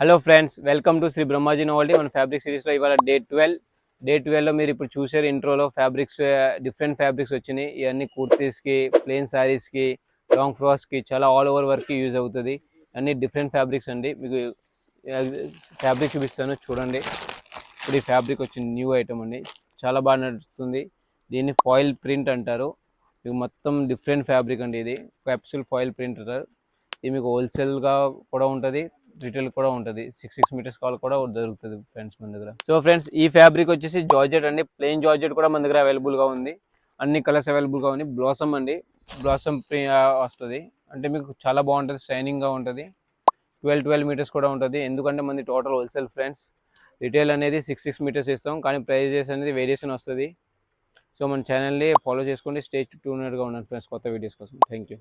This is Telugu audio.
Hello friends, welcome to Shri Brahmaji novelty. మన ఫ్యాబ్రిక్ సిరీస్లో ఇవాళ డే 12లో మీరు ఇప్పుడు చూసారు ఇంట్రోలో ఫ్యాబ్రిక్స్, డిఫరెంట్ ఫ్యాబ్రిక్స్ వచ్చినాయి. ఇవన్నీ కుర్తీస్కి, ప్లెయిన్ శారీస్కి, లాంగ్ ఫ్రాక్స్కి చాలా ఆల్ ఓవర్ వర్క్కి యూజ్ అవుతుంది. అన్ని డిఫరెంట్ ఫ్యాబ్రిక్స్ అండి. మీకు ఫ్యాబ్రిక్ చూపిస్తాను చూడండి. ఇప్పుడు ఈ ఫ్యాబ్రిక్ వచ్చింది, న్యూ ఐటమ్ అండి, చాలా బాగా నడుస్తుంది. దీన్ని ఫాయిల్ ప్రింట్ అంటారు. మీకు మొత్తం డిఫరెంట్ ఫ్యాబ్రిక్ అండి. ఇది క్యాప్సూల్ ఫాయిల్ ప్రింట్ అంటారు. ఇది మీకు హోల్సేల్గా కూడా ఉంటుంది, రిటైల్ కూడా ఉంటుంది. 6 మీటర్స్ కాల్ కూడా దొరుకుతుంది ఫ్రెండ్స్ మన దగ్గర. సో ఫ్రెండ్స్, ఈ ఫ్యాబ్రిక్ వచ్చేసి జార్జెట్ అండి. ప్లెయిన్ జార్జెట్ కూడా మన దగ్గర అవైలబుల్గా ఉంది. అన్ని కలర్స్ అవైలబుల్గా ఉంది. బ్లాసమ్ అండి, బ్లాసమ్ వస్తుంది. అంటే మీకు చాలా బాగుంటుంది, షైనింగ్గా ఉంటుంది. 12 మీటర్స్ కూడా ఉంటుంది. ఎందుకంటే మనది టోటల్ హోల్సేల్ ఫ్రెండ్స్. రిటైల్ అనేది 6 మీటర్స్ ఇస్తాం, కానీ ప్రైజెస్ అనేది వేరియేషన్ వస్తుంది. సో మన ఛానల్ని ఫాలో చేసుకోండి. స్టే ట్యూన్డ్గా ఉండండి ఫ్రెండ్స్, కొత్త వీడియోస్ కోసం. Thank you.